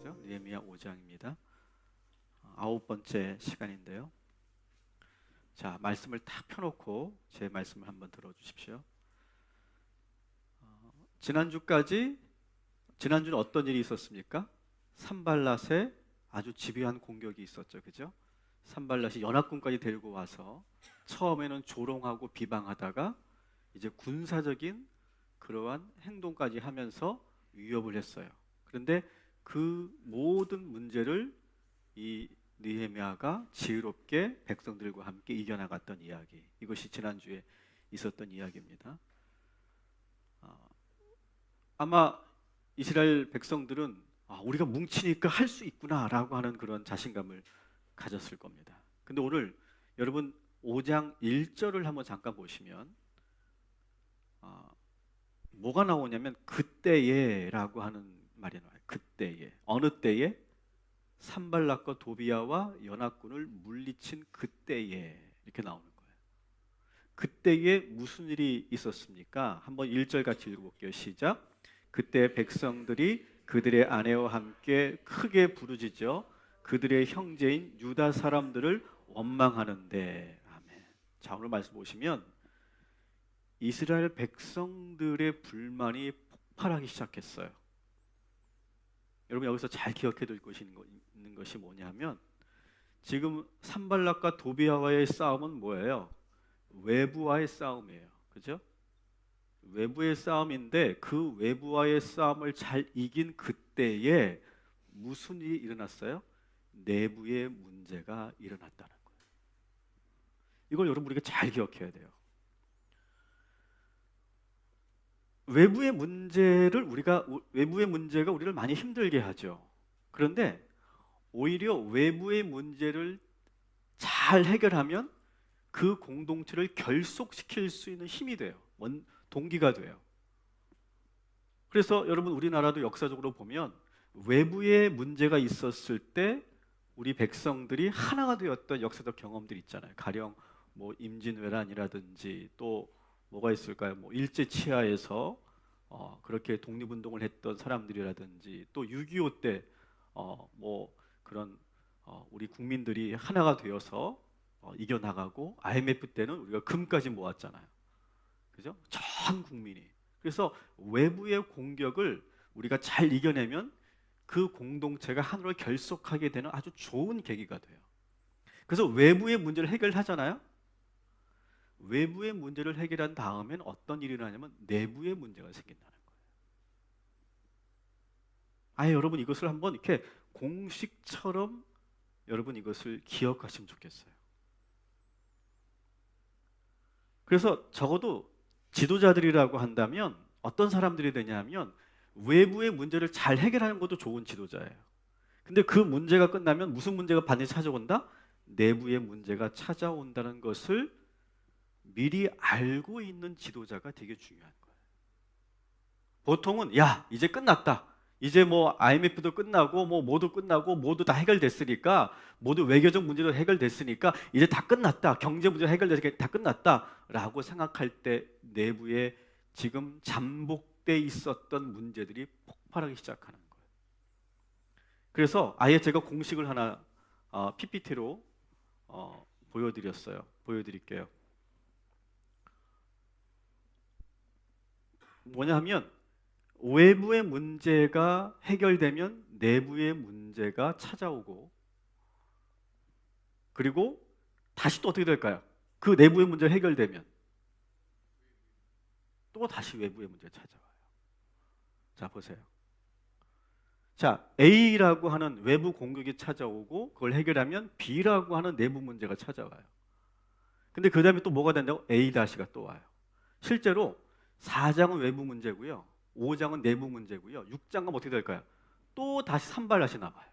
시간이죠. 느헤미야 5장입니다. 아홉 번째 시간인데요. 자, 말씀을 딱 펴놓고 제 말씀을 한번 들어주십시오. 지난주는 어떤 일이 있었습니까? 산발랏의 아주 집요한 공격이 있었죠. 그죠? 산발랏이 연합군까지 데리고 와서 처음에는 조롱하고 비방하다가 이제 군사적인 그러한 행동까지 하면서 위협을 했어요. 그런데 그 모든 문제를 이 느헤미야가 지혜롭게 백성들과 함께 이겨나갔던 이야기, 이것이 지난주에 있었던 이야기입니다. 아마 이스라엘 백성들은 우리가 뭉치니까 할 수 있구나라고 하는 그런 자신감을 가졌을 겁니다. 근데 오늘 여러분 5장 1절을 한번 잠깐 보시면 뭐가 나오냐면 그때에라고 하는 말이 나와요. 그때에. 어느 때에? 산발락과 도비야와 연합군을 물리친 그때에 이렇게 나오는 거예요. 그때에 무슨 일이 있었습니까? 한번 1절 같이 읽어볼게요. 시작. 그때 백성들이 그들의 아내와 함께 크게 부르짖어 그들의 형제인 유다 사람들을 원망하는데. 아멘. 자, 오늘 말씀 보시면 이스라엘 백성들의 불만이 폭발하기 시작했어요. 여러분 여기서 잘 기억해 둘 있는 것이 뭐냐면 지금 산발락과 도비야와의 싸움은 뭐예요? 외부와의 싸움이에요. 그죠? 외부의 싸움인데 그 외부와의 싸움을 잘 이긴 그때에 무슨 일이 일어났어요? 내부의 문제가 일어났다는 거예요. 이걸 여러분 우리가 잘 기억해야 돼요. 외부의 문제가 우리를 많이 힘들게 하죠. 그런데 오히려 외부의 문제를 잘 해결하면 그 공동체를 결속시킬 수 있는 힘이 돼요. 동기가 돼요. 그래서 여러분 우리나라도 역사적으로 보면 외부의 문제가 있었을 때 우리 백성들이 하나가 되었던 역사적 경험들이 있잖아요. 가령 뭐 임진왜란이라든지 또 뭐가 있을까요? 뭐 일제 치하에서 그렇게 독립운동을 했던 사람들이라든지 또 6.25 때 뭐 그런 우리 국민들이 하나가 되어서 이겨나가고 IMF 때는 우리가 금까지 모았잖아요. 그죠? 전 국민이. 그래서 외부의 공격을 우리가 잘 이겨내면 그 공동체가 하나로 결속하게 되는 아주 좋은 계기가 돼요. 그래서 외부의 문제를 해결하잖아요. 외부의 문제를 해결한 다음엔 어떤 일이 일어나냐면 내부의 문제가 생긴다는 거예요. 여러분 이것을 한번 이렇게 공식처럼 여러분 이것을 기억하시면 좋겠어요. 그래서 적어도 지도자들이라고 한다면 어떤 사람들이 되냐면 외부의 문제를 잘 해결하는 것도 좋은 지도자예요. 근데 그 문제가 끝나면 무슨 문제가 반드시 찾아온다? 내부의 문제가 찾아온다는 것을 미리 알고 있는 지도자가 되게 중요한 거예요. 보통은 이제 끝났다. 이제 뭐 IMF도 끝나고 뭐 모두 끝나고 모두 다 해결됐으니까 모두 외교적 문제도 해결됐으니까 이제 다 끝났다. 경제 문제 해결됐으니까 다 끝났다라고 생각할 때 내부에 지금 잠복돼 있었던 문제들이 폭발하기 시작하는 거예요. 그래서 아예 제가 공식을 하나 PPT로 보여드릴게요. 뭐냐 하면 외부의 문제가 해결되면 내부의 문제가 찾아오고 그리고 다시 또 어떻게 될까요? 그 내부의 문제가 해결되면 또 다시 외부의 문제가 찾아와요. 자, 보세요. 자, A라고 하는 외부 공격이 찾아오고 그걸 해결하면 B라고 하는 내부 문제가 찾아와요. 근데 그 다음에 또 뭐가 된다고? A-가 또 와요. 실제로 4장은 외부 문제고요. 5장은 내부 문제고요. 6장은 어떻게 될까요? 또 다시 산발랏이 나와요.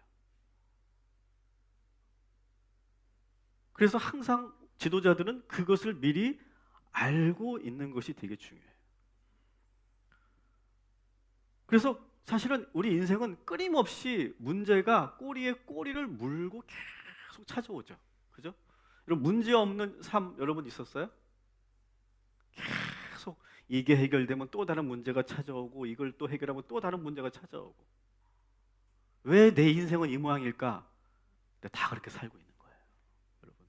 그래서 항상 지도자들은 그것을 미리 알고 있는 것이 되게 중요해요. 그래서 사실은 우리 인생은 끊임없이 문제가 꼬리에 꼬리를 물고 계속 찾아오죠. 그죠? 여러분 문제 없는 삶 여러분 있었어요? 계속 이게 해결되면 또 다른 문제가 찾아오고 이걸 또 해결하면 또 다른 문제가 찾아오고 왜 내 인생은 이 모양일까? 근데 다 그렇게 살고 있는 거예요, 여러분.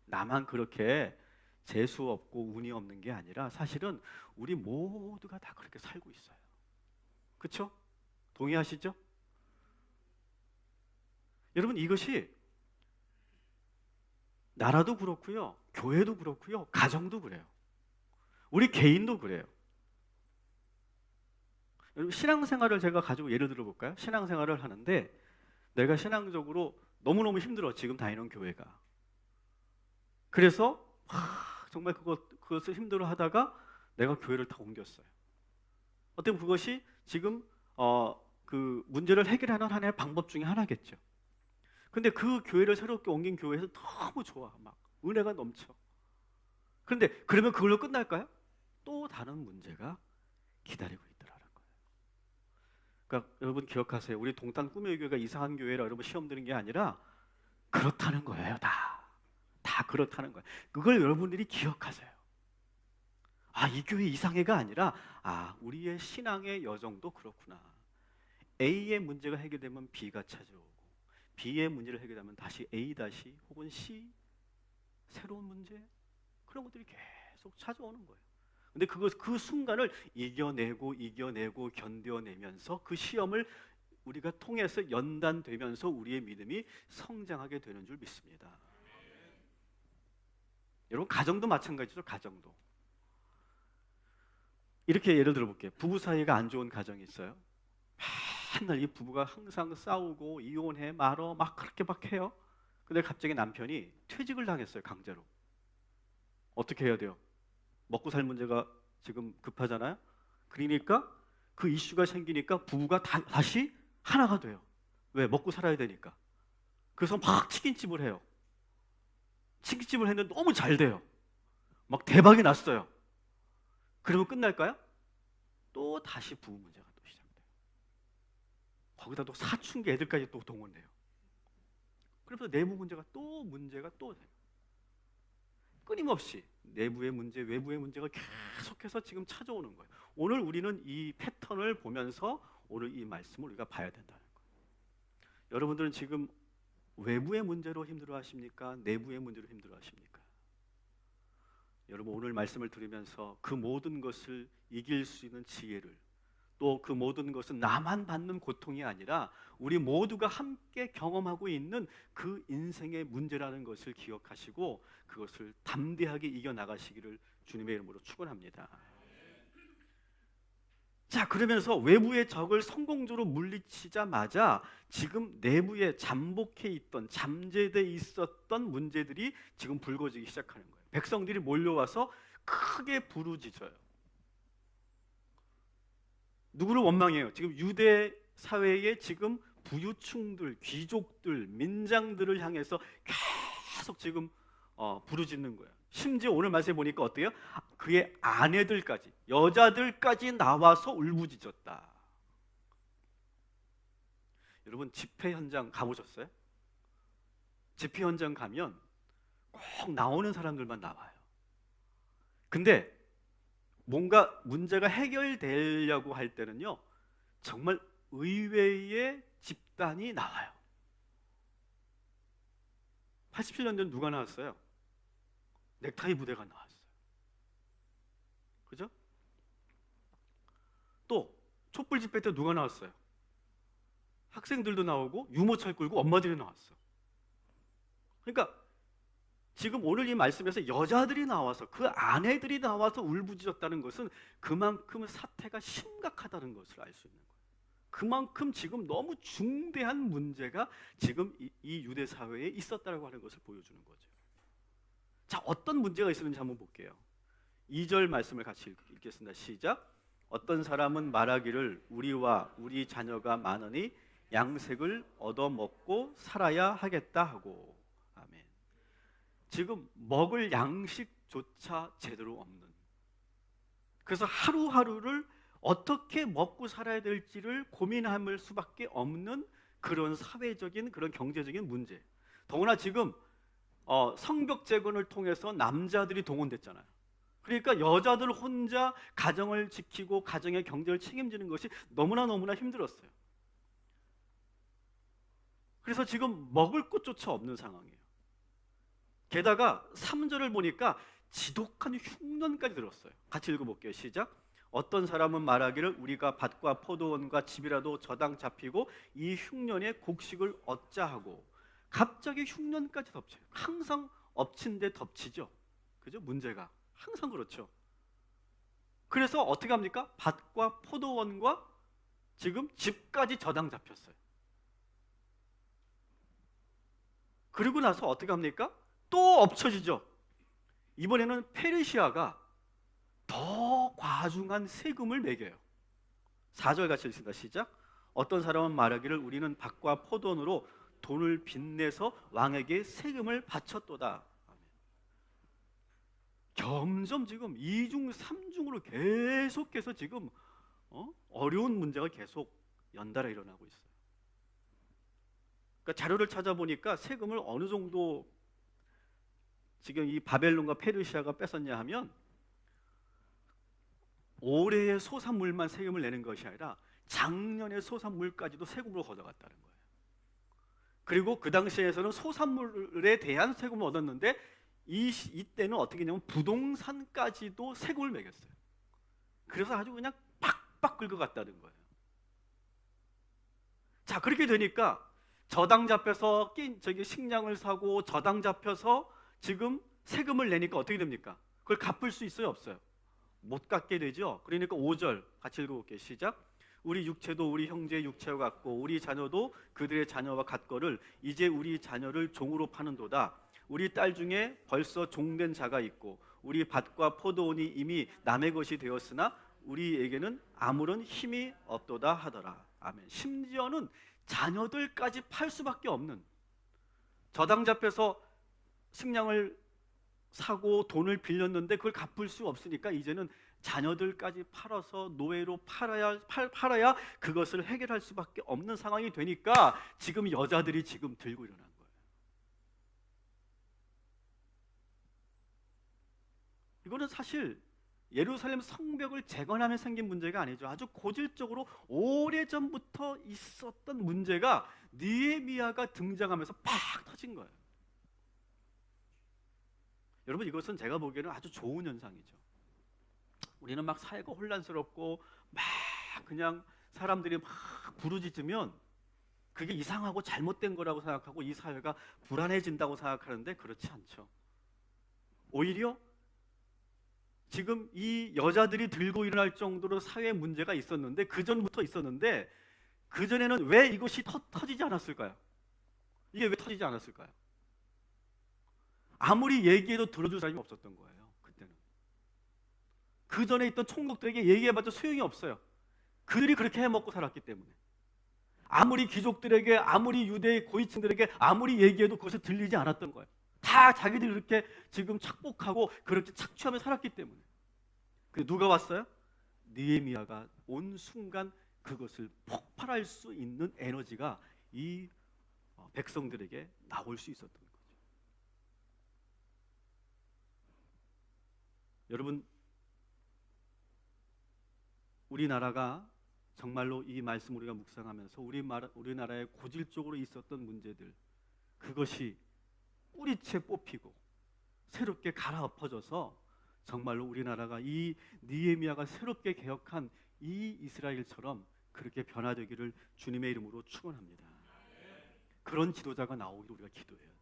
나만 그렇게 재수 없고 운이 없는 게 아니라 사실은 우리 모두가 다 그렇게 살고 있어요. 그렇죠? 동의하시죠? 여러분, 이것이 나라도 그렇고요, 교회도 그렇고요, 가정도 그래요. 우리 개인도 그래요. 여러분, 신앙생활을 제가 가지고 예를 들어 볼까요? 신앙생활을 하는데 내가 신앙적으로 너무너무 힘들어, 지금 다니는 교회가. 그래서 정말 그것을 힘들어 하다가 내가 교회를 다 옮겼어요. 어떻게 보면 그것이 지금 그 문제를 해결하는 하나의 방법 중에 하나겠죠. 근데 그 교회를 새롭게 옮긴 교회에서 너무 좋아, 막 은혜가 넘쳐. 그런데 그러면 그걸로 끝날까요? 또 다른 문제가 기다리고 있더라는 거예요. 그러니까 여러분 기억하세요. 우리 동탄 꿈의 교회가 이상한 교회라 여러분 시험 드는 게 아니라 그렇다는 거예요. 다 그렇다는 거예요. 그걸 여러분들이 기억하세요. 아, 이 교회 이상해가 아니라 우리의 신앙의 여정도 그렇구나. A의 문제가 해결되면 B가 찾아오고, B의 문제를 해결하면 다시 A 다시 혹은 C, 새로운 문제, 그런 것들이 계속 찾아오는 거예요. 근데 그 순간을 이겨내고 견뎌내면서 그 시험을 우리가 통해서 연단되면서 우리의 믿음이 성장하게 되는 줄 믿습니다. 여러분, 가정도 마찬가지죠. 가정도 이렇게 예를 들어볼게요. 부부 사이가 안 좋은 가정이 있어요. 맨날 이 부부가 항상 싸우고 이혼해 말어 막 그렇게 막 해요. 근데 갑자기 남편이 퇴직을 당했어요, 강제로. 어떻게 해야 돼요? 먹고 살 문제가 지금 급하잖아요. 그러니까 그 이슈가 생기니까 부부가 다시 하나가 돼요. 왜? 먹고 살아야 되니까. 그래서 막 치킨집을 해요. 치킨집을 했는데 너무 잘 돼요. 막 대박이 났어요. 그러면 끝날까요? 또 다시 부부 문제가 또 시작돼요. 거기다 또 사춘기 애들까지 또 동원돼요. 그래서 내부 문제가 또 돼요. 끊임없이 내부의 문제, 외부의 문제가 계속해서 지금 찾아오는 거예요. 오늘 우리는 이 패턴을 보면서 오늘 이 말씀을 우리가 봐야 된다는 거예요. 여러분들은 지금 외부의 문제로 힘들어하십니까? 내부의 문제로 힘들어하십니까? 여러분, 오늘 말씀을 들으면서 그 모든 것을 이길 수 있는 지혜를, 또 그 모든 것은 나만 받는 고통이 아니라 우리 모두가 함께 경험하고 있는 그 인생의 문제라는 것을 기억하시고 그것을 담대하게 이겨나가시기를 주님의 이름으로 축원합니다. 자, 그러면서 외부의 적을 성공적으로 물리치자마자 지금 내부에 잠복해 있던, 잠재돼 있었던 문제들이 지금 불거지기 시작하는 거예요. 백성들이 몰려와서 크게 부르짖어요. 누구를 원망해요? 지금 유대 사회에 지금 부유층들, 귀족들, 민장들을 향해서 계속 지금 부르짖는 거예요. 심지어 오늘 말씀에 보니까 어때요? 그의 아내들까지, 여자들까지 나와서 울부짖었다. 여러분, 집회 현장 가보셨어요? 집회 현장 가면 꼭 나오는 사람들만 나와요. 근데 뭔가 문제가 해결되려고 할 때는요, 정말 의외의 집단이 나와요. 87년도에 누가 나왔어요? 넥타이 부대가 나왔어요. 그죠? 또 촛불 집회 때 누가 나왔어요? 학생들도 나오고 유모차를 끌고 엄마들이 나왔어. 그러니까 지금 오늘 이 말씀에서 여자들이 나와서, 그 아내들이 나와서 울부짖었다는 것은 그만큼 사태가 심각하다는 것을 알 수 있는 거예요. 그만큼 지금 너무 중대한 문제가 지금 이 유대 사회에 있었다고 하는 것을 보여주는 거죠. 자, 어떤 문제가 있었는지 한번 볼게요. 2절 말씀을 같이 읽겠습니다. 시작. 어떤 사람은 말하기를 우리와 우리 자녀가 많으니 양색을 얻어먹고 살아야 하겠다 하고. 아멘. 지금 먹을 양식조차 제대로 없는, 그래서 하루하루를 어떻게 먹고 살아야 될지를 고민할 수밖에 없는 그런 사회적인, 그런 경제적인 문제. 더구나 지금 성벽 재건을 통해서 남자들이 동원됐잖아요. 그러니까 여자들 혼자 가정을 지키고 가정의 경제를 책임지는 것이 너무나 힘들었어요. 그래서 지금 먹을 것조차 없는 상황이에요. 게다가 3절을 보니까 지독한 흉년까지 들었어요. 같이 읽어볼게요. 시작. 어떤 사람은 말하기를 우리가 밭과 포도원과 집이라도 저당 잡히고 이 흉년에 곡식을 얻자 하고, 갑자기 흉년까지 덮쳐요. 항상 엎친 데 덮치죠. 그죠? 문제가 항상 그렇죠. 그래서 어떻게 합니까? 밭과 포도원과 지금 집까지 저당 잡혔어요. 그리고 나서 어떻게 합니까? 또 엎쳐지죠. 이번에는 페르시아가 더 과중한 세금을 매겨요. 4절 같이 읽습니다. 시작. 어떤 사람은 말하기를 우리는 밭과 포도원으로 돈을 빚내서 왕에게 세금을 바쳤도다. 점점 지금 2중 3중으로 계속해서 지금 어려운 문제가 계속 연달아 일어나고 있어요. 그러니까 자료를 찾아보니까 세금을 어느 정도 지금 이 바벨론과 페르시아가 뺏었냐 하면, 올해의 소산물만 세금을 내는 것이 아니라 작년의 소산물까지도 세금으로 걷어갔다는 거예요. 그리고 그 당시에서는 소산물에 대한 세금을 얻었는데 이때는 어떻게 했냐면 부동산까지도 세금을 매겼어요. 그래서 아주 그냥 팍팍 긁어갔다는 거예요. 자, 그렇게 되니까 저당 잡혀서 식량을 사고 저당 잡혀서 지금 세금을 내니까 어떻게 됩니까? 그걸 갚을 수 있어요, 없어요? 못 갚게 되죠. 그러니까 5절 같이 읽어볼게요. 시작. 우리 육체도 우리 형제의 육체와 같고 우리 자녀도 그들의 자녀와 같거를 이제 우리 자녀를 종으로 파는도다. 우리 딸 중에 벌써 종된 자가 있고 우리 밭과 포도원이 이미 남의 것이 되었으나 우리에게는 아무런 힘이 없도다 하더라. 아멘. 심지어는 자녀들까지 팔 수밖에 없는, 저당 잡혀서 식량을 사고 돈을 빌렸는데 그걸 갚을 수 없으니까 이제는 자녀들까지 팔아서 노예로 팔아야 그것을 해결할 수밖에 없는 상황이 되니까 지금 여자들이 지금 들고 일어난 거예요. 이거는 사실 예루살렘 성벽을 재건하면 생긴 문제가 아니죠. 아주 고질적으로 오래전부터 있었던 문제가 느헤미야가 등장하면서 팍 터진 거예요. 여러분, 이것은 제가 보기에는 아주 좋은 현상이죠. 우리는 막 사회가 혼란스럽고 막 그냥 사람들이 막 부르짖으면 그게 이상하고 잘못된 거라고 생각하고 이 사회가 불안해진다고 생각하는데 그렇지 않죠. 오히려 지금 이 여자들이 들고 일어날 정도로 사회에 문제가 있었는데, 그전부터 있었는데 그전에는 왜 이것이 터지지 않았을까요? 이게 왜 터지지 않았을까요? 아무리 얘기해도 들어줄 사람이 없었던 거예요. 그때는 그 전에 있던 총독들에게 얘기해봤자 소용이 없어요. 그들이 그렇게 해먹고 살았기 때문에. 아무리 귀족들에게, 아무리 유대의 고위층들에게 아무리 얘기해도 그것이 들리지 않았던 거예요. 다 자기들이 그렇게 지금 착복하고 그렇게 착취하며 살았기 때문에. 근데 누가 왔어요? 느헤미야가 온 순간 그것을 폭발할 수 있는 에너지가 이 백성들에게 나올 수 있었던 거예요. 여러분, 우리나라가 정말로 이 말씀 우리가 묵상하면서 우리나라에 고질적으로 있었던 문제들, 그것이 뿌리채 뽑히고 새롭게 갈아엎어져서 정말로 우리나라가 이 느헤미야가 새롭게 개혁한 이 이스라엘처럼 그렇게 변화되기를 주님의 이름으로 축원합니다. 그런 지도자가 나오기를 우리가 기도해야 돼요.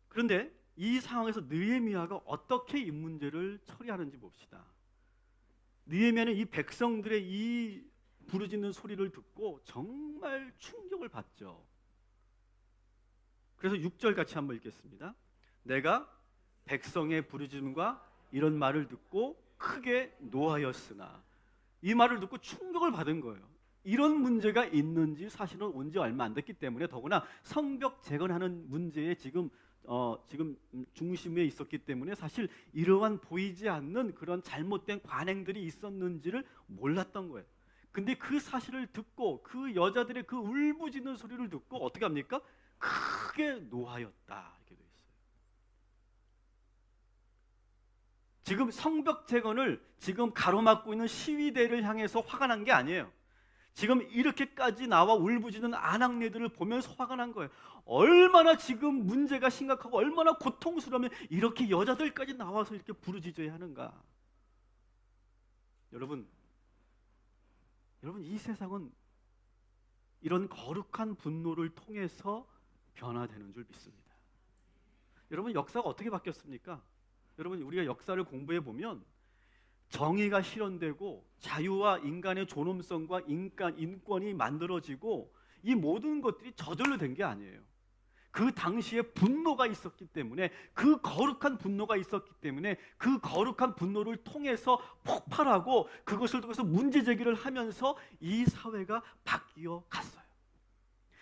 그런데 이 상황에서 느헤미야가 어떻게 이 문제를 처리하는지 봅시다. 느헤미야는 이 백성들의 이 부르짖는 소리를 듣고 정말 충격을 받죠. 그래서 6절 같이 한번 읽겠습니다. 내가 백성의 부르짖음과 이런 말을 듣고 크게 노하였으나, 이 말을 듣고 충격을 받은 거예요. 이런 문제가 있는지 사실은 온 지 얼마 안 됐기 때문에, 더구나 성벽 재건하는 문제에 지금 중심에 있었기 때문에 사실 이러한 보이지 않는 그런 잘못된 관행들이 있었는지를 몰랐던 거예요. 근데 그 사실을 듣고 그 여자들의 그 울부짖는 소리를 듣고 어떻게 합니까? 크게 노하였다 이렇게 되어 있어요. 지금 성벽 재건을 지금 가로막고 있는 시위대를 향해서 화가 난 게 아니에요. 지금 이렇게까지 나와 울부짖는 아낙네들을 보면서 화가 난 거예요. 얼마나 지금 문제가 심각하고 얼마나 고통스러우면 이렇게 여자들까지 나와서 이렇게 부르짖어야 하는가. 여러분 이 세상은 이런 거룩한 분노를 통해서 변화되는 줄 믿습니다. 여러분 역사가 어떻게 바뀌었습니까? 여러분 우리가 역사를 공부해 보면 정의가 실현되고 자유와 인간의 존엄성과 인권이 만들어지고 이 모든 것들이 저절로 된 게 아니에요. 그 당시에 분노가 있었기 때문에, 그 거룩한 분노가 있었기 때문에 그 거룩한 분노를 통해서 폭발하고 그것을 통해서 문제 제기를 하면서 이 사회가 바뀌어 갔어요.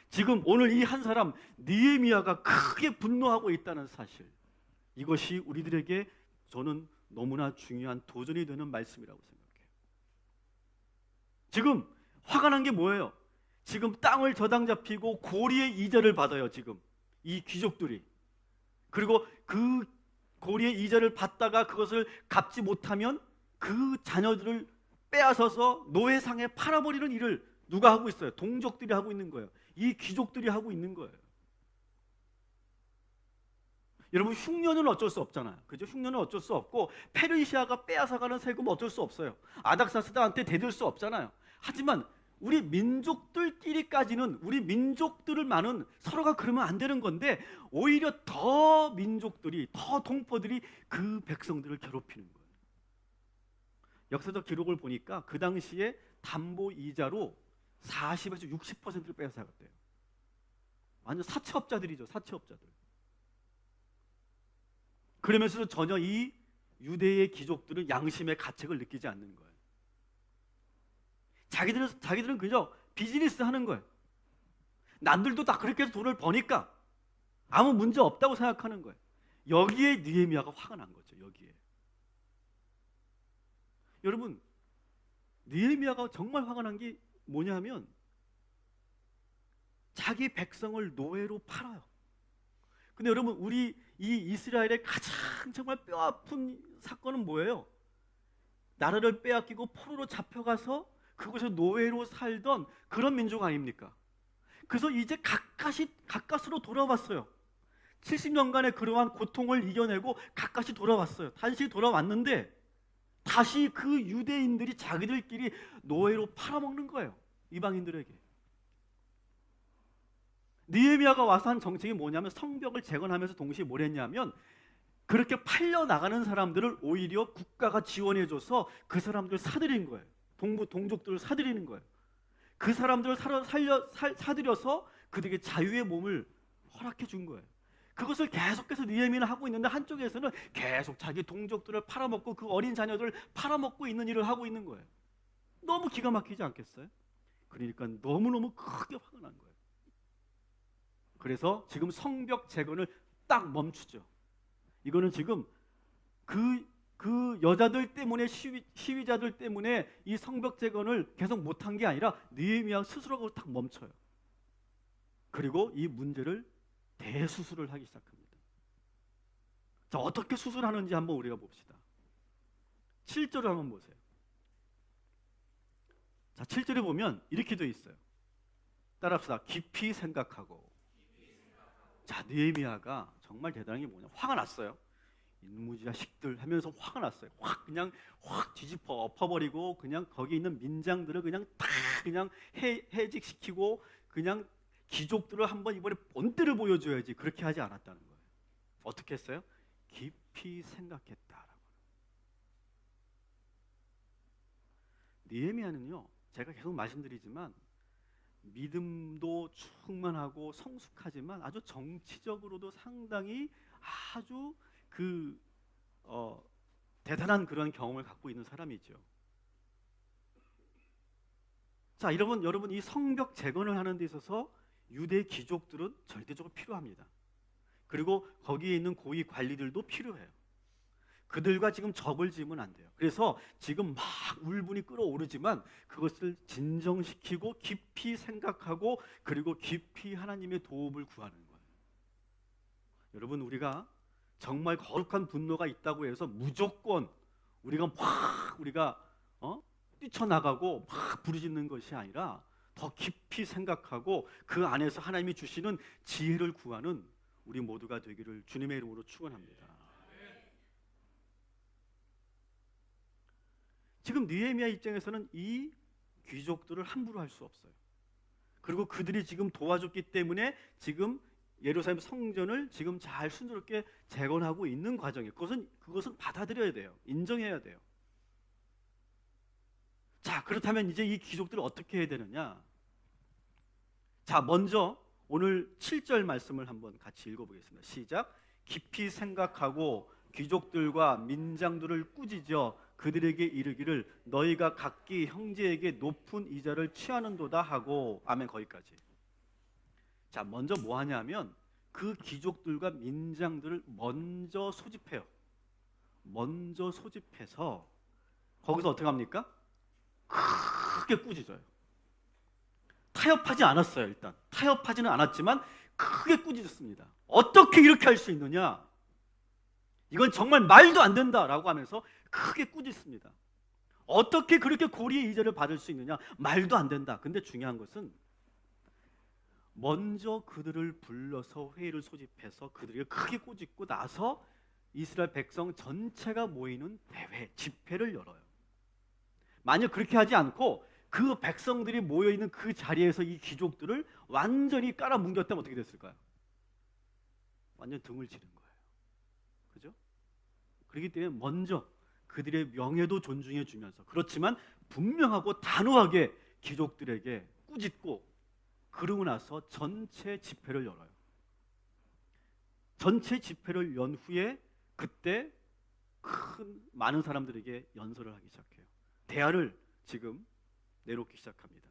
지금 오늘 이 한 사람 느헤미야가 크게 분노하고 있다는 사실, 이것이 우리들에게 저는 너무나 중요한 도전이 되는 말씀이라고 생각해요. 지금 화가 난 게 뭐예요? 지금 땅을 저당 잡히고 고리의 이자를 받아요. 지금 이 귀족들이. 그리고 그 고리의 이자를 받다가 그것을 갚지 못하면 그 자녀들을 빼앗아서 노예상에 팔아버리는 일을 누가 하고 있어요? 동족들이 하고 있는 거예요. 이 귀족들이 하고 있는 거예요. 여러분 흉년은 어쩔 수 없잖아요. 그죠? 흉년은 어쩔 수 없고 페르시아가 빼앗아가는 세금은 어쩔 수 없어요. 아닥사스다한테 대들 수 없잖아요. 하지만 우리 민족들끼리까지는, 우리 민족들만은 서로가 그러면 안 되는 건데 오히려 더 민족들이, 더 동포들이 그 백성들을 괴롭히는 거예요. 역사적 기록을 보니까 그 당시에 담보 이자로 40에서 60%를 빼앗아갔대요. 완전 사채업자들이죠. 사채업자들. 그러면서도 전혀 이 유대의 귀족들은 양심의 가책을 느끼지 않는 거예요. 자기들은 그저 비즈니스 하는 거예요. 남들도 다 그렇게 해서 돈을 버니까 아무 문제 없다고 생각하는 거예요. 여기에 느헤미야가 화가 난 거죠. 여기에. 여러분 느헤미야가 정말 화가 난 게 뭐냐면 자기 백성을 노예로 팔아요. 근데 여러분 우리 이 이스라엘의 가장 정말 뼈아픈 사건은 뭐예요? 나라를 빼앗기고 포로로 잡혀가서 그곳에 노예로 살던 그런 민족 아닙니까? 그래서 이제 가까스로 돌아왔어요. 70년간의 그러한 고통을 이겨내고 가까이 돌아왔어요. 다시 돌아왔는데 다시 그 유대인들이 자기들끼리 노예로 팔아먹는 거예요. 이방인들에게. 느헤미야가 와서 한 정책이 뭐냐면 성벽을 재건하면서 동시에 뭘 했냐면 그렇게 팔려 나가는 사람들을 오히려 국가가 지원해줘서 그 사람들을 사들인 거예요. 동족들을 사들이는 거예요. 그 사람들을 사들여서 그들에게 자유의 몸을 허락해 준 거예요. 그것을 계속해서 느헤미야는 하고 있는데 한쪽에서는 계속 자기 동족들을 팔아먹고 그 어린 자녀들을 팔아먹고 있는 일을 하고 있는 거예요. 너무 기가 막히지 않겠어요? 그러니까 너무너무 크게 화가 난 거예요. 그래서 지금 성벽 재건을 딱 멈추죠. 이거는 지금 그 여자들 때문에 시위자들 때문에 이 성벽 재건을 계속 못한 게 아니라 느헤미야 스스로가 딱 멈춰요. 그리고 이 문제를 대수술을 하기 시작합니다. 자, 어떻게 수술하는지 한번 우리가 봅시다. 7절을 한번 보세요. 자, 7절에 보면 이렇게 되어 있어요. 따라합시다. 깊이 생각하고. 자, 느헤미야가 정말 대단한 게 뭐냐? 화가 났어요. 인무지 자식들 하면서 화가 났어요. 그냥 뒤집어 엎어버리고 그냥 거기 있는 민장들을 그냥 다 그냥 해직시키고 그냥 귀족들을 한번 이번에 본때를 보여줘야지. 그렇게 하지 않았다는 거예요. 어떻게 했어요? 깊이 생각했다라고. 느헤미야는요, 제가 계속 말씀드리지만 믿음도 충만하고 성숙하지만 아주 정치적으로도 상당히 아주 대단한 그런 경험을 갖고 있는 사람이죠. 자, 여러분 이 성벽 재건을 하는 데 있어서 유대 귀족들은 절대적으로 필요합니다. 그리고 거기에 있는 고위 관리들도 필요해요. 그들과 지금 적을 지으면 안 돼요. 그래서 지금 막 울분이 끓어오르지만 그것을 진정시키고 깊이 생각하고 그리고 깊이 하나님의 도움을 구하는 거예요. 여러분 우리가 정말 거룩한 분노가 있다고 해서 무조건 우리가 뛰쳐나가고 막 부르짖는 것이 아니라 더 깊이 생각하고 그 안에서 하나님이 주시는 지혜를 구하는 우리 모두가 되기를 주님의 이름으로 축원합니다. 지금 느헤미야 입장에서는 이 귀족들을 함부로 할 수 없어요. 그리고 그들이 지금 도와줬기 때문에 지금 예루살렘 성전을 지금 잘 순조롭게 재건하고 있는 과정이에요. 그것은 받아들여야 돼요. 인정해야 돼요. 자, 그렇다면 이제 이 귀족들을 어떻게 해야 되느냐? 자, 먼저 오늘 7절 말씀을 한번 같이 읽어보겠습니다. 시작. 깊이 생각하고 귀족들과 민장들을 꾸짖어 그들에게 이르기를 너희가 각기 형제에게 높은 이자를 취하는도다 하고. 아멘. 거기까지. 자, 먼저 뭐 하냐면 그 귀족들과 민장들을 먼저 소집해요. 먼저 소집해서 거기서 어떻게 합니까? 크게 꾸짖어요. 타협하지 않았어요. 일단 타협하지는 않았지만 크게 꾸짖었습니다. 어떻게 이렇게 할 수 있느냐? 이건 정말 말도 안 된다라고 하면서 크게 꾸짖습니다. 어떻게 그렇게 고리의 이자를 받을 수 있느냐? 말도 안 된다. 근데 중요한 것은 먼저 그들을 불러서 회의를 소집해서 그들에게 크게 꾸짖고 나서 이스라엘 백성 전체가 모이는 대회, 집회를 열어요. 만약 그렇게 하지 않고 그 백성들이 모여있는 그 자리에서 이 귀족들을 완전히 깔아뭉겼다면 어떻게 됐을까요? 완전 등을 치는 거예요. 그죠? 그렇기 때문에 먼저 그들의 명예도 존중해 주면서, 그렇지만 분명하고 단호하게 귀족들에게 꾸짖고 그러고 나서 전체 집회를 열어요. 전체 집회를 연 후에 그때 많은 사람들에게 연설을 하기 시작해요. 대화를 지금 내놓기 시작합니다.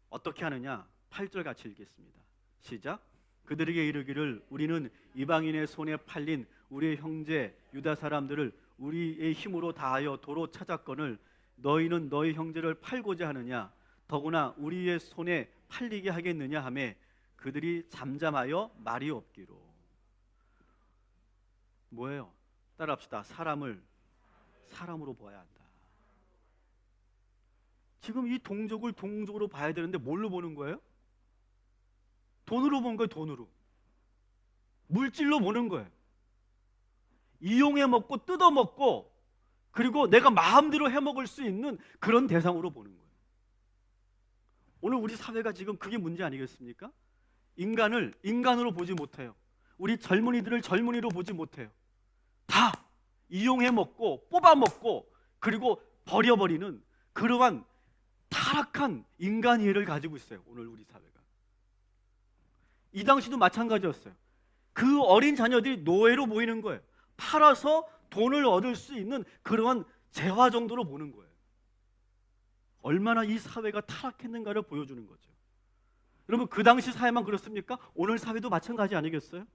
어떻게 하느냐? 8절 같이 읽겠습니다. 시작. 그들에게 이르기를 우리는 이방인의 손에 팔린 우리의 형제 유다 사람들을 우리의 힘으로 다하여 도로 찾았거늘 너희는 너희 형제를 팔고자 하느냐? 더구나 우리의 손에 팔리게 하겠느냐 하매 그들이 잠잠하여 말이 없기로. 뭐예요? 따라합시다. 사람을 사람으로 보아야 한다. 지금 이 동족을 동족으로 봐야 되는데 뭘로 보는 거예요? 돈으로 보는 거예요. 돈으로. 물질로 보는 거예요. 이용해 먹고 뜯어 먹고 그리고 내가 마음대로 해 먹을 수 있는 그런 대상으로 보는 거예요. 오늘 우리 사회가 지금 그게 문제 아니겠습니까? 인간을 인간으로 보지 못해요. 우리 젊은이들을 젊은이로 보지 못해요. 다 이용해 먹고 뽑아 먹고 그리고 버려버리는 그러한 타락한 인간 이해를 가지고 있어요. 오늘 우리 사회가. 이 당시도 마찬가지였어요. 그 어린 자녀들이 노예로 보이는 거예요. 팔아서 돈을 얻을 수 있는 그러한 재화 정도로 보는 거예요. 얼마나 이 사회가 타락했는가를 보여주는 거죠. 여러분, 그 당시 사회만 그렇습니까? 오늘 사회도 마찬가지 아니겠어요?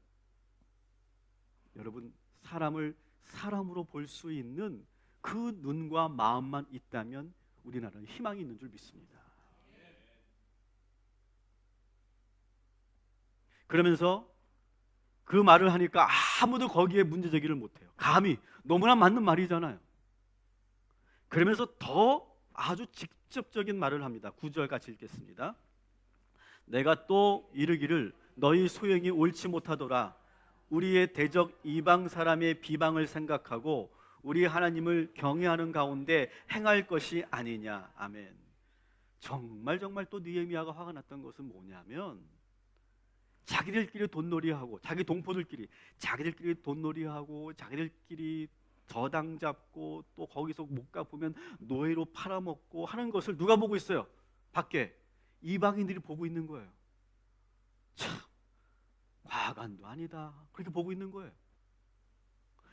여러분, 사람을 사람으로 볼 수 있는 그 눈과 마음만 있다면 우리나라는 희망이 있는 줄 믿습니다. 그러면서 그 말을 하니까 아무도 거기에 문제 제기를 못해요. 감히. 너무나 맞는 말이잖아요. 그러면서 더 아주 직접적인 말을 합니다. 9절 같이 읽겠습니다. 내가 또 이르기를 너희 소용이 옳지 못하더라. 우리의 대적 이방 사람의 비방을 생각하고 우리 하나님을 경외하는 가운데 행할 것이 아니냐. 아멘. 정말 또 느헤미야가 화가 났던 것은 뭐냐면 자기들끼리 돈놀이하고 자기 동포들끼리 자기들끼리 돈놀이하고 자기들끼리 저당 잡고 또 거기서 못 갚으면 노예로 팔아먹고 하는 것을 누가 보고 있어요? 밖에 이방인들이 보고 있는 거예요. 참 과간도 아니다 그렇게 보고 있는 거예요.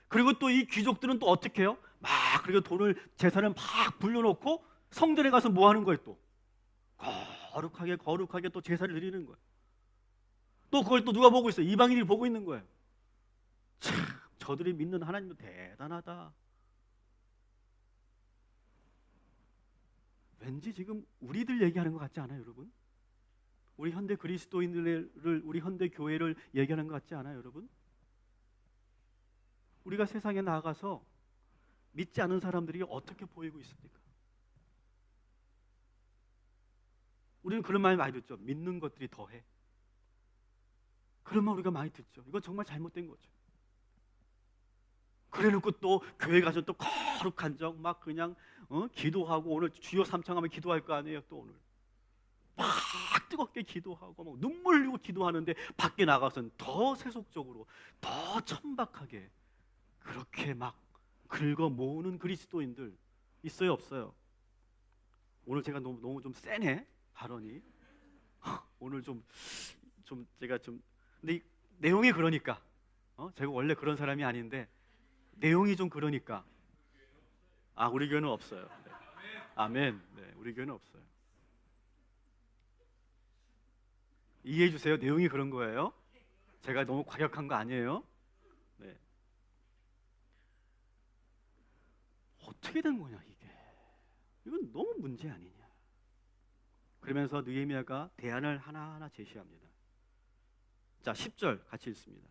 그리고 또 이 귀족들은 또 어떻게 해요? 막 그리고 돈을 재산을 막 불려놓고 성전에 가서 뭐 하는 거예요? 또 거룩하게 또 제사를 드리는 거예요. 또 그걸 또 누가 보고 있어요? 이방인이 보고 있는 거예요. 참 저들이 믿는 하나님도 대단하다. 왠지 지금 우리들 얘기하는 것 같지 않아요, 여러분? 우리 현대 그리스도인들을, 우리 현대 교회를 얘기하는 것 같지 않아요, 여러분? 우리가 세상에 나가서 믿지 않은 사람들이 어떻게 보이고 있습니까? 우리는 그런 말 많이 듣죠. 믿는 것들이 더해. 그런 말 우리가 많이 듣죠. 이건 정말 잘못된 거죠. 그래놓고 또 교회 가서 또 거룩한 적 막 그냥 기도하고, 오늘 주여 삼창하면 기도할 거 아니에요. 또 오늘 막 뜨겁게 기도하고 막 눈물 흘리고 기도하는데 밖에 나가서는 더 세속적으로, 더 천박하게 그렇게 막 긁어 모으는 그리스도인들 있어요, 없어요? 오늘 제가 너무 좀 세네 발언이. 오늘 좀 제가 좀, 근데 내용이 그러니까 제가 원래 그런 사람이 아닌데 내용이 좀 그러니까. 우리 교회는 없어요. 네. 아멘. 네, 우리 교회는 없어요. 이해해 주세요. 내용이 그런 거예요. 제가 너무 과격한 거 아니에요. 네. 어떻게 된 거냐 이게. 이건 너무 문제 아니냐. 그러면서 느헤미야가 대안을 하나하나 제시합니다. 자, 10절 같이 읽습니다.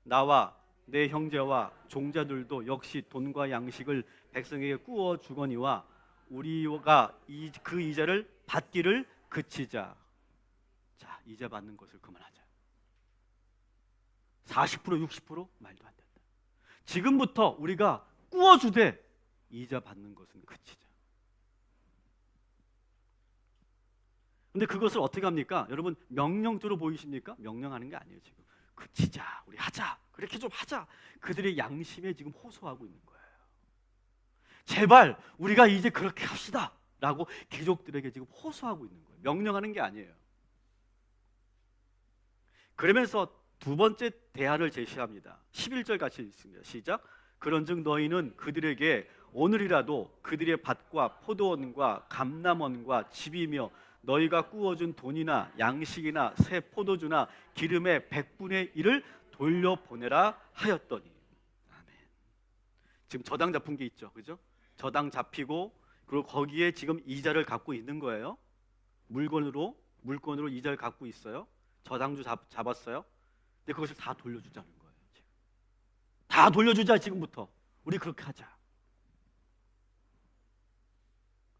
나와 내 형제와 종자들도 역시 돈과 양식을 백성에게 꾸어 주거니와 우리가 그 이자를 받기를 그치자. 자, 이자 받는 것을 그만하자. 40% 60% 말도 안 된다. 지금부터 우리가 꾸어 주되 이자 받는 것은 그치자. 근데 그것을 어떻게 합니까? 여러분, 명령조로 보이십니까? 명령하는 게 아니에요. 지금 그치자, 우리 하자, 그렇게 좀 하자. 그들의 양심에 지금 호소하고 있는 거예요. 제발 우리가 이제 그렇게 합시다 라고 귀족들에게 지금 호소하고 있는 거예요. 명령하는 게 아니에요. 그러면서 두 번째 대안을 제시합니다. 11절 같이 읽습니다. 시작. 그런즉 너희는 그들에게 오늘이라도 그들의 밭과 포도원과 감람원과 집이며 너희가 꾸어준 돈이나 양식이나 새 포도주나 기름의 100분의 1을 돌려보내라 하였더니. 아멘. 지금 저당 잡힌 게 있죠, 그죠? 저당 잡히고, 그리고 거기에 지금 이자를 갖고 있는 거예요. 물건으로 이자를 갖고 있어요. 저당주 잡았어요. 근데 그것을 다 돌려주자는 거예요. 지금. 다 돌려주자. 지금부터 우리 그렇게 하자.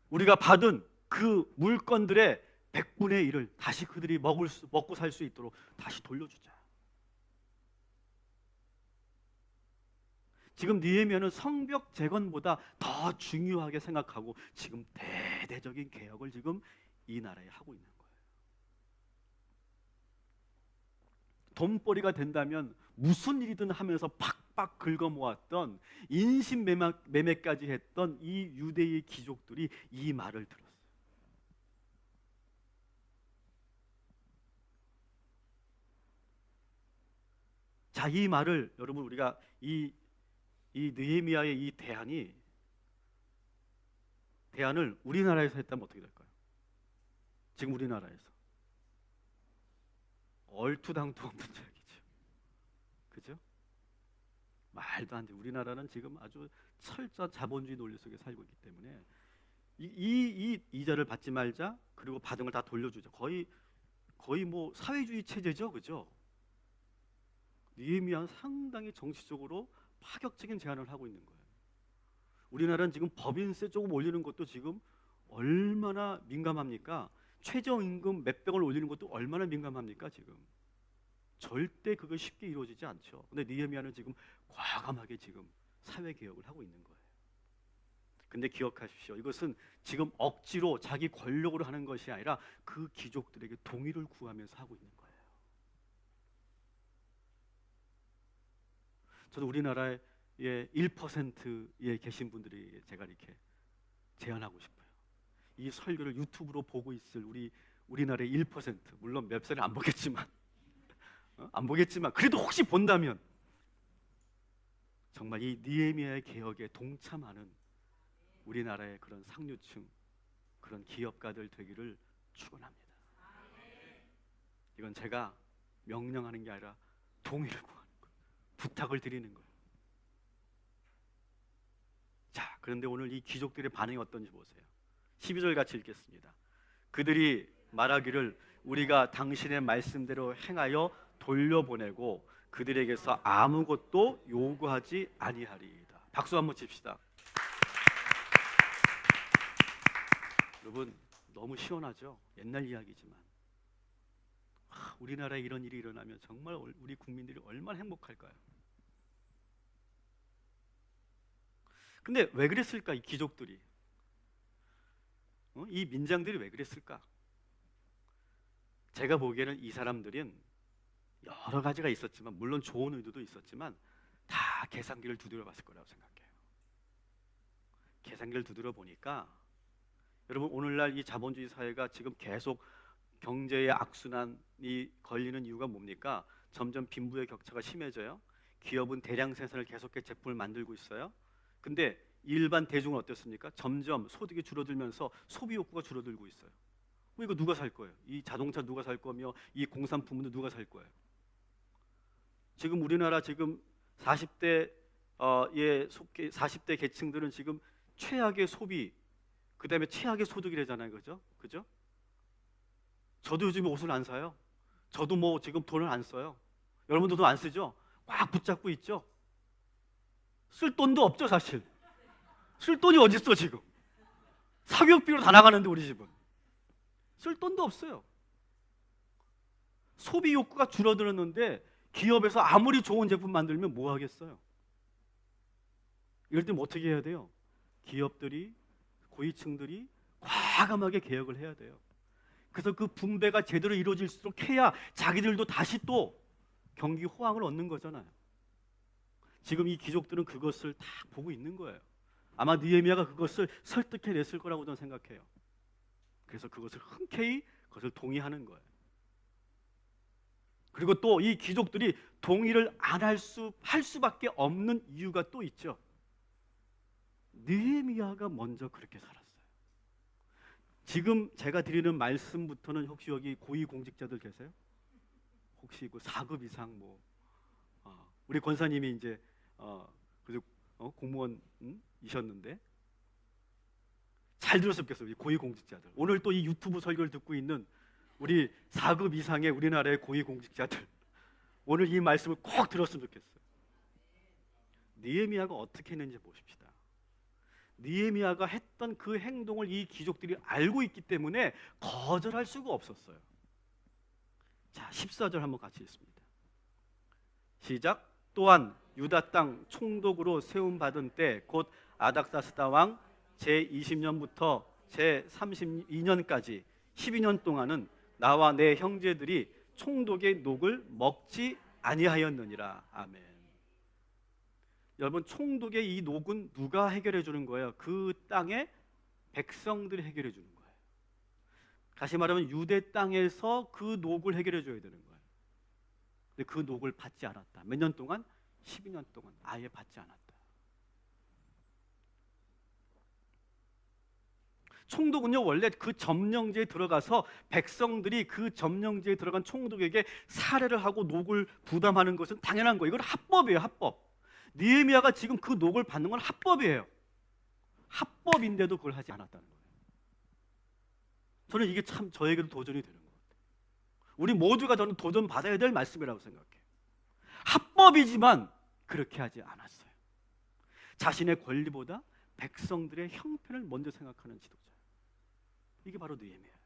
우리가 받은 그 물건들의 100분의 1을 다시 그들이 먹고 살 수 있도록 다시 돌려주자. 지금 느헤미야는 성벽 재건보다 더 중요하게 생각하고 지금 대대적인 개혁을 지금 이 나라에 하고 있는 거예요. 돈벌이가 된다면 무슨 일이든 하면서 팍팍 긁어 모았던, 인신매매까지 했던 이 유대의 귀족들이 이 말을 들었어요. 자, 이 말을 여러분, 우리가 이 느헤미야의 이 대안을 우리나라에서 했다면 어떻게 될까요? 지금 우리나라에서 얼토당토 없는 이야기죠. 그죠? 말도 안 돼. 우리나라는 지금 아주 철저한 자본주의 논리 속에 살고 있기 때문에 이 이자를 받지 말자, 그리고 받은 걸 다 돌려주자. 거의 뭐 사회주의 체제죠, 그죠? 느헤미야는 상당히 정치적으로 파격적인 제안을 하고 있는 거예요. 우리나라는 지금 법인세 조금 올리는 것도 지금 얼마나 민감합니까? 최저임금 몇백을 올리는 것도 얼마나 민감합니까? 지금 절대 그거 쉽게 이루어지지 않죠. 근데 느헤미야는 지금 과감하게 지금 사회개혁을 하고 있는 거예요. 근데 기억하십시오. 이것은 지금 억지로 자기 권력으로 하는 것이 아니라 그 귀족들에게 동의를 구하면서 하고 있는 거예요. 저도 우리나라의 1%에 계신 분들이 제가 이렇게 제안하고 싶어요. 이 설교를 유튜브로 보고 있을 우리나라의 1%, 물론 맵살을 안 보겠지만 그래도 혹시 본다면 정말 이 느헤미야의 개혁에 동참하는 우리나라의 그런 상류층, 그런 기업가들 되기를 축원합니다. 이건 제가 명령하는 게 아니라 동의를 구하는 거예요. 부탁을 드리는 거예요. 자, 그런데 오늘 이 귀족들의 반응이 어떤지 보세요. 12절 같이 읽겠습니다. 그들이 말하기를 우리가 당신의 말씀대로 행하여 돌려보내고 그들에게서 아무것도 요구하지 아니하리이다. 박수 한번 칩시다. 여러분, 너무 시원하죠. 옛날 이야기지만 우리나라에 이런 일이 일어나면 정말 우리 국민들이 얼마나 행복할까요? 근데 왜 그랬을까? 이 귀족들이, 이 민장들이 왜 그랬을까? 제가 보기에는 이 사람들은 여러 가지가 있었지만, 물론 좋은 의도도 있었지만 다 계산기를 두드려 봤을 거라고 생각해요. 계산기를 두드려 보니까, 여러분, 오늘날 이 자본주의 사회가 지금 계속 경제의 악순환이 걸리는 이유가 뭡니까? 점점 빈부의 격차가 심해져요. 기업은 대량 생산을 계속해서 제품을 만들고 있어요. 근데 일반 대중은 어떻습니까? 점점 소득이 줄어들면서 소비 욕구가 줄어들고 있어요. 이거 누가 살 거예요? 이 자동차 누가 살 거며, 이 공산품은 누가 살 거예요? 지금 우리나라 지금 40대 40대 계층들은 지금 최악의 소비, 그다음에 최악의 소득이라잖아요. 그죠? 저도 요즘에 옷을 안 사요. 저도 뭐 지금 돈을 안 써요. 여러분도 돈 안 쓰죠? 꽉 붙잡고 있죠? 쓸 돈도 없죠, 사실. 쓸 돈이 어디 있어 지금? 사교육비로 다 나가는데 우리 집은 쓸 돈도 없어요. 소비 욕구가 줄어들었는데 기업에서 아무리 좋은 제품 만들면 뭐 하겠어요? 이럴 때면 어떻게 해야 돼요? 기업들이, 고위층들이 과감하게 개혁을 해야 돼요. 그래서 그 분배가 제대로 이루어질수록 해야 자기들도 다시 또 경기 호황을 얻는 거잖아요. 지금 이 귀족들은 그것을 다 보고 있는 거예요. 아마 느헤미야가 그것을 설득해냈을 거라고 저는 생각해요. 그래서 그것을 흔쾌히 그것을 동의하는 거예요. 그리고 또 이 귀족들이 동의를 안 할 수밖에 없는 이유가 또 있죠. 느헤미야가 먼저 그렇게 살았어요. 지금 제가 드리는 말씀부터는 혹시 여기 고위공직자들 계세요? 혹시 그 4급 이상 우리 권사님이 이제 공무원이셨는데 잘 들었으면 좋겠어요. 우리 고위공직자들. 오늘 또 이 유튜브 설교를 듣고 있는 우리 4급 이상의 우리나라의 고위공직자들, 오늘 이 말씀을 꼭 들었으면 좋겠어요. 느헤미야가 어떻게 했는지 보십시다. 느헤미야가 했던 그 행동을 이 귀족들이 알고 있기 때문에 거절할 수가 없었어요. 자, 14절 한번 같이 읽습니다. 시작. 또한 유다 땅 총독으로 세움 받은 때 곧 아닥사스다 왕 제20년부터 제32년까지 12년 동안은 나와 내 형제들이 총독의 녹을 먹지 아니하였느니라. 아멘. 여러분, 총독의 이 녹은 누가 해결해 주는 거예요? 그 땅의 백성들이 해결해 주는 거예요. 다시 말하면 유대 땅에서 그 녹을 해결해 줘야 되는 거예요. 근데 그 녹을 받지 않았다. 몇 년 동안? 12년 동안 아예 받지 않았다. 총독은요, 원래 그 점령지에 들어가서 백성들이 그 점령지에 들어간 총독에게 살해를 하고 녹을 부담하는 것은 당연한 거예요. 이건 합법이에요, 합법. 느헤미야가 지금 그 녹을 받는 건 합법이에요. 합법인데도 그걸 하지 않았다는 거예요. 저는 이게 참 저에게도 도전이 되는 것 같아요. 우리 모두가 저는 도전 받아야 될 말씀이라고 생각해요. 합법이지만 그렇게 하지 않았어요. 자신의 권리보다 백성들의 형편을 먼저 생각하는 지도자. 이게 바로 느헤미야예요.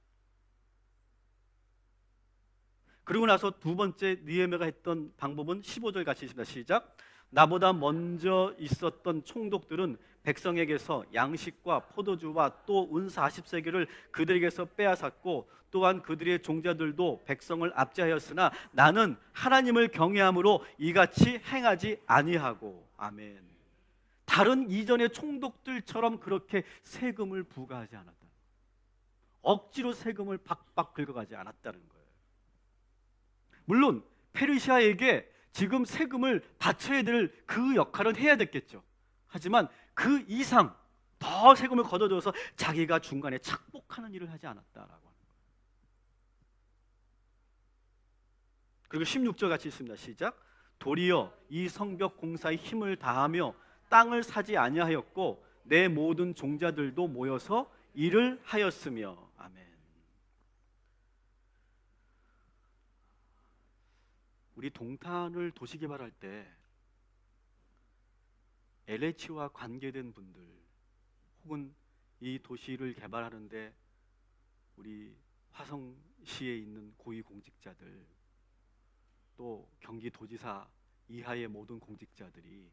그리고 나서 두 번째 느헤미야가 했던 방법은 15절 같이 있습니다. 시작. 나보다 먼저 있었던 총독들은 백성에게서 양식과 포도주와 또 은 40세겔을 그들에게서 빼앗았고 또한 그들의 종자들도 백성을 압제하였으나 나는 하나님을 경외함으로 이같이 행하지 아니하고. 아멘. 다른 이전의 총독들처럼 그렇게 세금을 부과하지 않았다. 억지로 세금을 박박 긁어가지 않았다는 거예요. 물론 페르시아에게 지금 세금을 바쳐야 될 그 역할은 해야 됐겠죠. 하지만 그 이상 더 세금을 걷어줘서 자기가 중간에 착복하는 일을 하지 않았다라고 하는 거예요. 그리고 16절 같이 있습니다. 시작. 도리어 이 성벽 공사에 힘을 다하며 땅을 사지 아니하였고 내 모든 종자들도 모여서 일을 하였으며. 아멘. 우리 동탄을 도시개발할 때 LH와 관계된 분들 혹은 이 도시를 개발하는데 우리 화성시에 있는 고위공직자들, 또 경기도지사 이하의 모든 공직자들이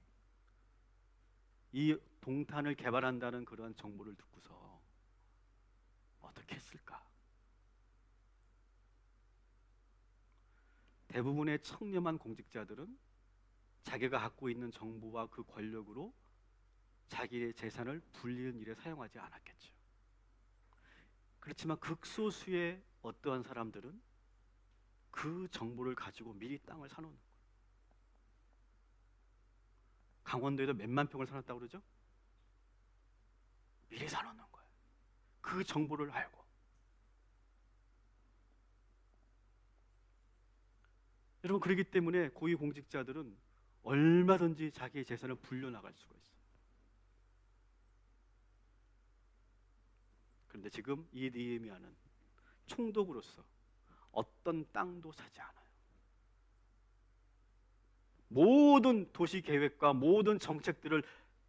이 동탄을 개발한다는 그러한 정보를 듣고서 어떻게 했을까? 대부분의 청렴한 공직자들은 자기가 갖고 있는 정보와 그 권력으로 자기의 재산을 불리는 일에 사용하지 않았겠죠. 그렇지만 극소수의 어떠한 사람들은 그 정보를 가지고 미리 땅을 사놓는 거예요. 강원도에도 몇만 평을 사놨다고 그러죠? 미리 사놓는 거예요. 그 정보를 알고. 여러분, 그렇기 때문에 고위공직자들은 얼마든지 자기의 재산을 불려나갈 수가 있어요. 그런데 지금 이 느헤미야는 총독으로서 어떤 땅도 사지 않아요. 모든 도시 계획과 모든 정책들을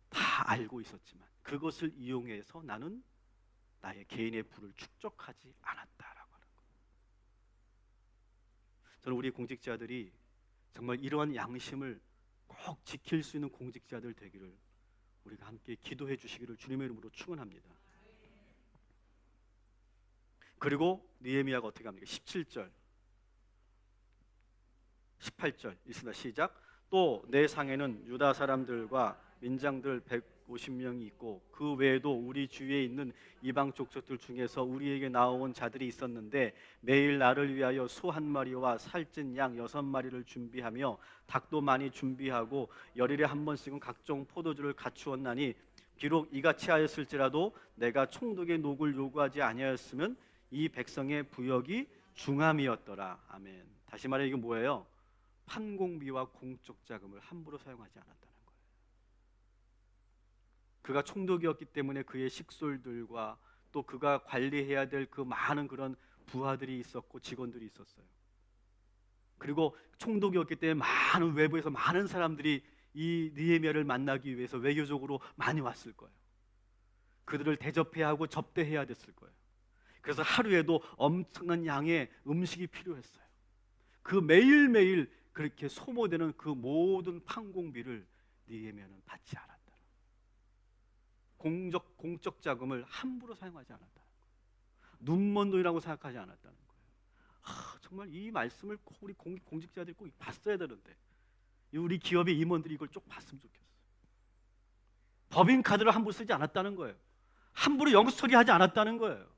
다 알고 있었지만 그것을 이용해서 나는 나의 개인의 부를 축적하지 않았다라고 하는 거예요. 저는 우리 공직자들이 정말 이러한 양심을 꼭 지킬 수 있는 공직자들 되기를 우리가 함께 기도해 주시기를 주님의 이름으로 축원합니다. 그리고 느헤미야가 어떻게 합니까? 17절 18절 읽습니다. 시작. 또 내 상에는 유다 사람들과 민장들 150명이 있고 그 외에도 우리 주위에 있는 이방 족속들 중에서 우리에게 나온 자들이 있었는데 매일 나를 위하여 소 한 마리와 살찐 양 6마리를 준비하며 닭도 많이 준비하고 열흘에 한 번씩은 각종 포도주를 갖추었나니 비록 이같이 하였을지라도 내가 총독의 녹을 요구하지 아니하였으면 이 백성의 부역이 중함이었더라. 아멘. 다시 말해 이게 뭐예요? 판공비와 공적 자금을 함부로 사용하지 않았다는 거예요. 그가 총독이었기 때문에 그의 식솔들과 또 그가 관리해야 될 그 많은 그런 부하들이 있었고 직원들이 있었어요. 그리고 총독이었기 때문에 많은 외부에서 많은 사람들이 이 느헤미야를 만나기 위해서 외교적으로 많이 왔을 거예요. 그들을 대접해야 하고 접대해야 됐을 거예요. 그래서 하루에도 엄청난 양의 음식이 필요했어요. 그 매일매일 그렇게 소모되는 그 모든 판공비를 느헤미야는 받지 않았다. 공적 자금을 함부로 사용하지 않았다는 거예요. 눈먼 돈이라고 생각하지 않았다는 거예요. 정말 이 말씀을 꼭 우리 공직자들이 꼭 봤어야 되는데 우리 기업의 임원들이 이걸 쭉 봤으면 좋겠어요. 법인카드를 함부로 쓰지 않았다는 거예요. 함부로 영수 처리하지 않았다는 거예요.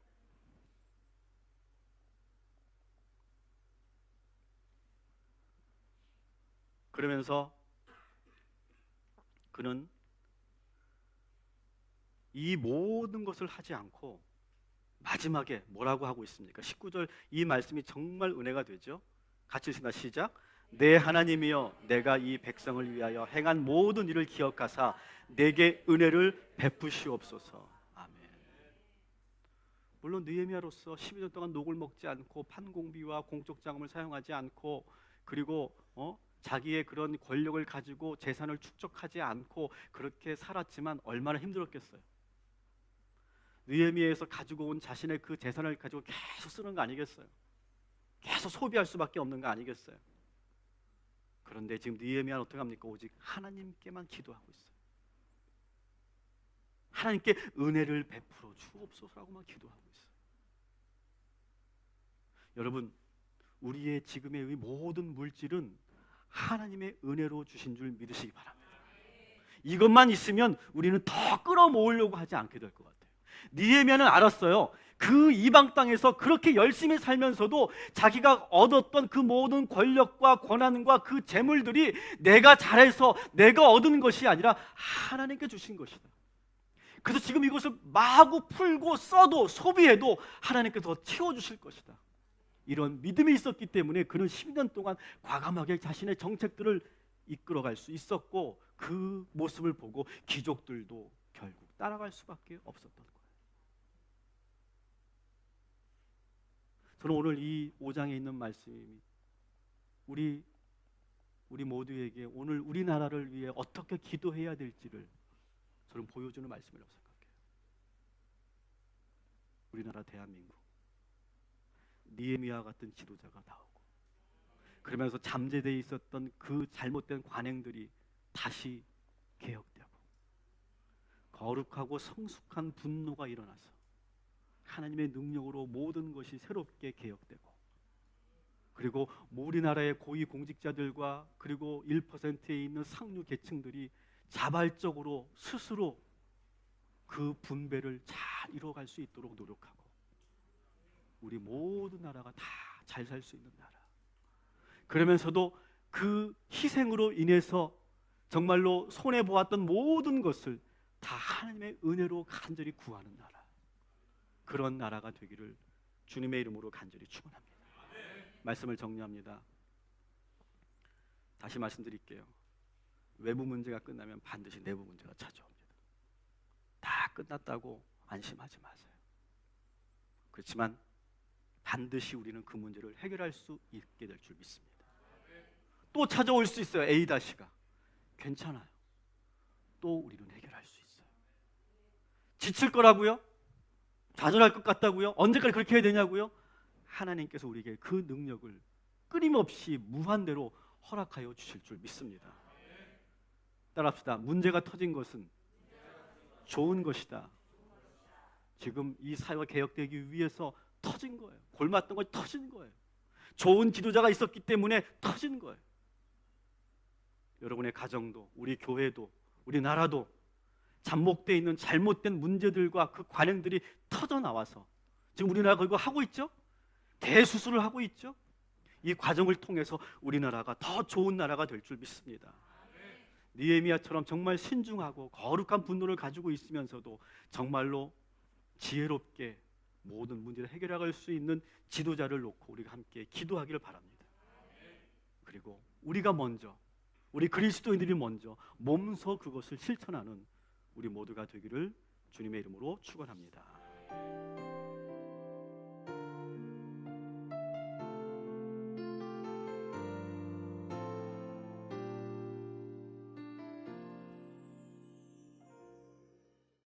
그러면서 그는 이 모든 것을 하지 않고 마지막에 뭐라고 하고 있습니까? 19절 이 말씀이 정말 은혜가 되죠. 같이 읽습니다. 시작. 내 하나님이여 내가 이 백성을 위하여 행한 모든 일을 기억하사 내게 은혜를 베푸시옵소서. 아멘. 물론 느헤미야로서 12년 동안 녹을 먹지 않고 판공비와 공적 자금을 사용하지 않고 그리고 자기의 그런 권력을 가지고 재산을 축적하지 않고 그렇게 살았지만 얼마나 힘들었겠어요. 느헤미야에서 가지고 온 자신의 그 재산을 가지고 계속 쓰는 거 아니겠어요? 계속 소비할 수밖에 없는 거 아니겠어요? 그런데 지금 느헤미야는 어떻게 합니까? 오직 하나님께만 기도하고 있어요. 하나님께 은혜를 베풀어 주옵소서라고만 기도하고 있어요. 여러분, 우리의 지금의 이 모든 물질은 하나님의 은혜로 주신 줄 믿으시기 바랍니다. 이것만 있으면 우리는 더 끌어모으려고 하지 않게 될 것 같아요. 느헤미야는 알았어요. 그 이방 땅에서 그렇게 열심히 살면서도 자기가 얻었던 그 모든 권력과 권한과 그 재물들이 내가 잘해서 내가 얻은 것이 아니라 하나님께 주신 것이다. 그래서 지금 이것을 마구 풀고 써도 소비해도 하나님께 더 채워주실 것이다. 이런 믿음이 있었기 때문에 그는 10년 동안 과감하게 자신의 정책들을 이끌어갈 수 있었고 그 모습을 보고 귀족들도 결국 따라갈 수밖에 없었던 거예요. 저는 오늘 이 5장에 있는 말씀이 우리 모두에게 오늘 우리나라를 위해 어떻게 기도해야 될지를 저는 보여주는 말씀이라고 생각해요. 우리나라 대한민국 느헤미야 같은 지도자가 나오고, 그러면서 잠재되어 있었던 그 잘못된 관행들이 다시 개혁되고, 거룩하고 성숙한 분노가 일어나서 하나님의 능력으로 모든 것이 새롭게 개혁되고, 그리고 우리나라의 고위 공직자들과 그리고 1%에 있는 상류 계층들이 자발적으로 스스로 그 분배를 잘 이뤄갈 수 있도록 노력하고, 우리 모든 나라가 다 잘 살 수 있는 나라, 그러면서도 그 희생으로 인해서 정말로 손해보았던 모든 것을 다 하나님의 은혜로 간절히 구하는 나라, 그런 나라가 되기를 주님의 이름으로 간절히 축원합니다. 말씀을 정리합니다. 다시 말씀드릴게요. 외부 문제가 끝나면 반드시 내부 문제가 찾아옵니다. 다 끝났다고 안심하지 마세요. 그렇지만 반드시 우리는 그 문제를 해결할 수 있게 될 줄 믿습니다. 또 찾아올 수 있어요. A-가. 괜찮아요. 또 우리는 해결할 수 있어요. 지칠 거라고요? 좌절할 것 같다고요? 언제까지 그렇게 해야 되냐고요? 하나님께서 우리에게 그 능력을 끊임없이 무한대로 허락하여 주실 줄 믿습니다. 따라합시다. 문제가 터진 것은 좋은 것이다. 지금 이 사회가 개혁되기 위해서 터진 거예요. 골맞던 것이 터진 거예요. 좋은 지도자가 있었기 때문에 터진 거예요. 여러분의 가정도, 우리 교회도, 우리 나라도 잠복되어 있는 잘못된 문제들과 그 관행들이 터져 나와서 지금 우리나라가 그거 하고 있죠? 대수술을 하고 있죠? 이 과정을 통해서 우리나라가 더 좋은 나라가 될 줄 믿습니다. 느헤미야처럼 정말 신중하고 거룩한 분노를 가지고 있으면서도 정말로 지혜롭게 모든 문제를 해결할 수 있는 지도자를 놓고 우리가 함께 기도하기를 바랍니다. 그리고 우리가 먼저, 우리 그리스도인들이 먼저 몸소 그것을 실천하는 우리 모두가 되기를 주님의 이름으로 축원합니다.